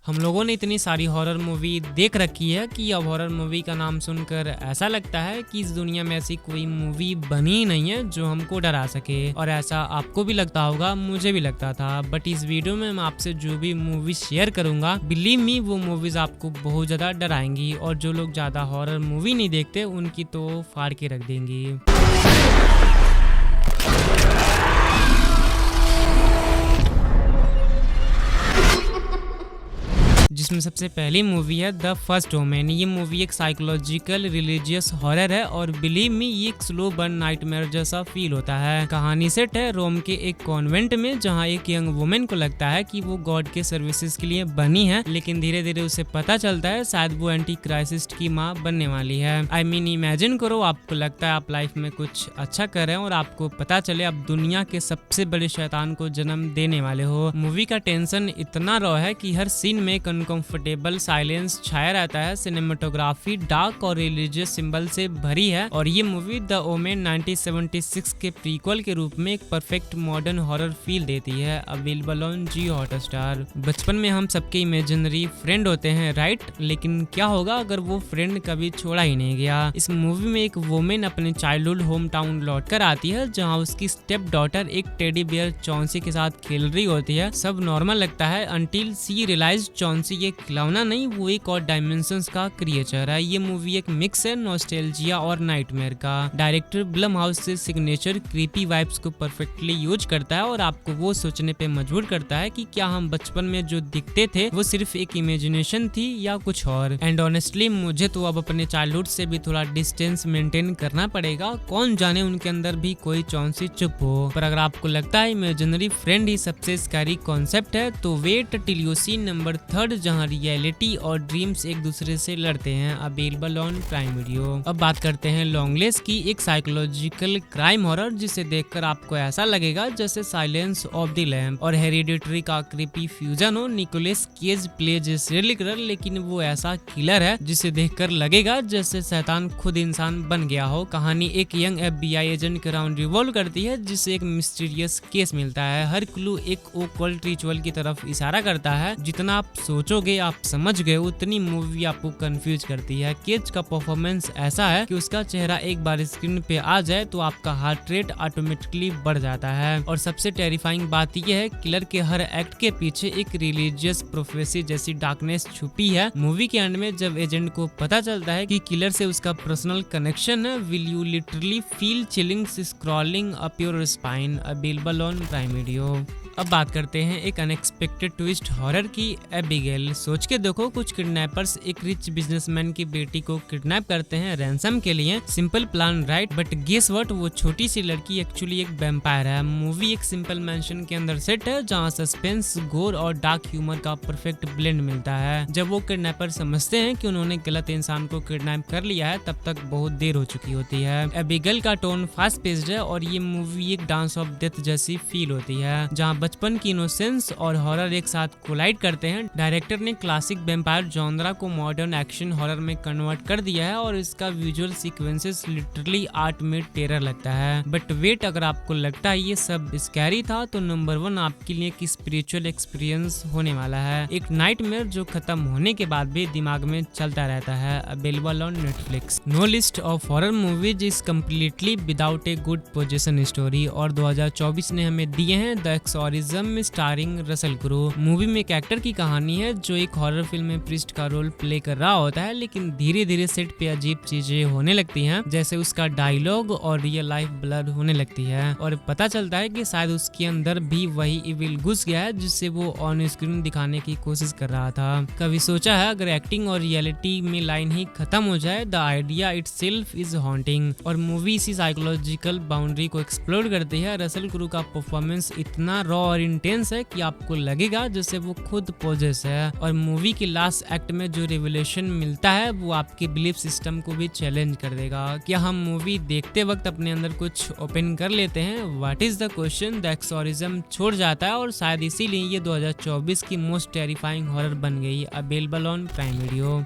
हम लोगों ने इतनी सारी हॉरर मूवी देख रखी है कि अब हॉरर मूवी का नाम सुनकर ऐसा लगता है कि इस दुनिया में ऐसी कोई मूवी बनी ही नहीं है जो हमको डरा सके। और ऐसा आपको भी लगता होगा, मुझे भी लगता था। बट इस वीडियो में मैं आपसे जो भी मूवी शेयर करूंगा, बिलीव मी वो मूवीज आपको बहुत ज्यादा डराएंगी। और जो लोग ज्यादा हॉरर मूवी नहीं देखते उनकी तो फाड़ के रख देंगी। जिसमें सबसे पहली मूवी है द फर्स्ट ओमेन। ये मूवी एक साइकोलॉजिकल रिलीजियस हॉरर है और बिलीव मी ये एक स्लो बर्न नाइटमेयर जैसा फील होता है। कहानी सेट है रोम के एक कॉन्वेंट में, जहां एक यंग वुमेन को लगता है कि वो गॉड के सर्विसेज के लिए बनी है, लेकिन धीरे धीरे उसे पता चलता है शायद वो एंटी क्राइसिस्ट की माँ बनने वाली है। आई मीन इमेजिन करो, आपको लगता है आप लाइफ में कुछ अच्छा कर रहे हैं और आपको पता चले आप दुनिया के सबसे बड़े शैतान को जन्म देने वाले हो। मूवी का टेंशन इतना रॉ है कि हर सीन में कंफर्टेबल साइलेंस छाया रहता है। सिनेमेटोग्राफी डार्क और रिलीजियस सिंबल से भरी है और ये मूवी द ओमेन 1976 के प्रीक्वल के रूप में एक परफेक्ट मॉडर्न हॉरर फील देती है। Available on Jio Hotstar. बचपन में हम सबके इमेजिनरी फ्रेंड होते हैं, राइट? लेकिन क्या होगा अगर वो फ्रेंड कभी छोड़ा ही नहीं गया? इस मूवी में एक वुमेन अपने चाइल्डहुड होम टाउन लौट कर आती है, जहाँ उसकी स्टेप डॉटर एक टेडी बियर चौंसी के साथ खेल रही होती है। सब नॉर्मल लगता है अनटिल सी रियलाइज चौंसी ये खिलौना नहीं, वो एक और डायमेंशंस का क्रिएचर है। ये मूवी एक मिक्स है नॉस्टैल्जिया और नाइटमेयर का। डायरेक्टर ब्लम हाउस से सिग्नेचर क्रीपी वाइब्स को परफेक्टली यूज करता है और आपको वो सोचने पे मजबूर करता है कि क्या हम बचपन में जो दिखते थे वो सिर्फ एक इमेजिनेशन थी या कुछ और। एंड ऑनेस्टली मुझे तो अब अपने चाइल्डहुड से भी थोड़ा डिस्टेंस मेंटेन करना पड़ेगा। कौन जाने उनके अंदर भी कोई चौंसी चुप हो। पर अगर आपको लगता है इमेजिनरी फ्रेंड ही सबसे स्कैरी कॉन्सेप्ट है तो wait till you see number 3, जहां रियलिटी और ड्रीम्स एक दूसरे से लड़ते हैं। Available on Prime Video. अब बात करते हैं लॉन्गलेस की, एक साइकोलॉजिकल क्राइम हॉरर जिसे देखकर आपको ऐसा लगेगा जैसे साइलेंस ऑफ द लैम्ब और हेरिडिटरी का क्रीपी फ्यूजन हो। Nicolas Cage plays serial killer, लेकिन वो ऐसा किलर है जिसे देखकर लगेगा जैसे शैतान खुद इंसान बन गया हो। कहानी एक यंग FBI एजेंट के अराउंड रिवॉल्व करती है, जिसे एक मिस्टीरियस केस मिलता है। हर क्लू एक ओकल्ट रिचुअल की तरफ इशारा करता है। जितना आप सोचोगे आप समझ गए, उतनी मूवी आपको कंफ्यूज करती है। केज का परफॉर्मेंस ऐसा है कि उसका चेहरा एक बार स्क्रीन पे आ जाए तो आपका हार्ट रेट ऑटोमेटिकली बढ़ जाता है। और सबसे टेरिफाइंग बात यह है, किलर के हर एक्ट के पीछे एक रिलीजियस प्रोफेसी जैसी डार्कनेस छुपी है। मूवी के एंड में जब एजेंट को पता चलता है कि किलर से उसका पर्सनल कनेक्शन है, will you literally feel chillings scrolling up your spine. Available on Prime Video. अब बात करते हैं एक अनएक्सपेक्टेड ट्विस्ट हॉरर की, एबिगेल। सोच के देखो, कुछ किडनैपर्स एक रिच बिजनेसमैन की बेटी को किडनैप करते हैं रैंसम के लिए। Simple plan, right? But guess what, वो छोटी सी लड़की एक्चुअली एक वैम्पायर है। मूवी एक सिंपल मैंशन के अंदर सेट है, जहां सस्पेंस, गोर और डार्क ह्यूमर का परफेक्ट ब्लेंड मिलता है। जब वो किडनैपर समझते हैं कि उन्होंने गलत इंसान को किडनैप कर लिया है, तब तक बहुत देर हो चुकी होती है। एबिगेल का टोन फास्ट पेस्ड है और ये मूवी एक डांस ऑफ डेथ जैसी फील होती है, जहाँ बचपन की इनोसेंस और हॉरर एक साथ कोलाइड करते हैं। डायरेक्टर ने क्लासिक वैम्पायर जॉनरा को मॉडर्न एक्शन हॉरर में कन्वर्ट कर दिया है और इसका विजुअल सीक्वेंसेस लिटरली आर्ट में टेरर लगता है। बट वेट, अगर आपको लगता है ये सब स्कैरी था तो नंबर 1 आपके लिए एक स्पिरिचुअल एक्सपीरियंस होने वाला है। एक नाइटमेयर जो खत्म होने के बाद भी दिमाग में चलता रहता है। Available on Netflix. No list of horror movies is completely without a good position story. और 2024 ने हमें दिए हैं द एक्सोरिज्म में स्टारिंग रसल क्रो। मूवी में एक एक्टर की कहानी है जो एक हॉरर फिल्म में प्रिस्ट का रोल प्ले कर रहा होता है, लेकिन धीरे धीरे सेट पे अजीब चीजें होने लगती हैं, जैसे उसका डायलॉग और रियल लाइफ ब्लर होने लगती है और पता चलता है कि शायद उसके अंदर भी वही इविल घुस गया है जिससे वो ऑन स्क्रीन दिखाने की कोशिश कर रहा था। कभी सोचा है अगर एक्टिंग और रियलिटी में लाइन ही खत्म हो जाए? The idea itself is haunting. और मूवी इसी साइकोलॉजिकल बाउंड्री को एक्सप्लोर करती है। रसल क्रू का परफॉर्मेंस इतना रॉ और इंटेंस है कि आपको लगेगा जैसे वो खुद पोजेस है। और मूवी के लास्ट एक्ट में जो रिवलेशन मिलता है वो आपके बिलीफ सिस्टम को भी चैलेंज कर देगा। क्या हम मूवी देखते वक्त अपने अंदर कुछ ओपन कर लेते हैं? What is the question? The exorcism छोड़ जाता है और शायद इसीलिए ये 2024 की मोस्ट टेरिफाइंग हॉरर बन गई। Available on Prime video.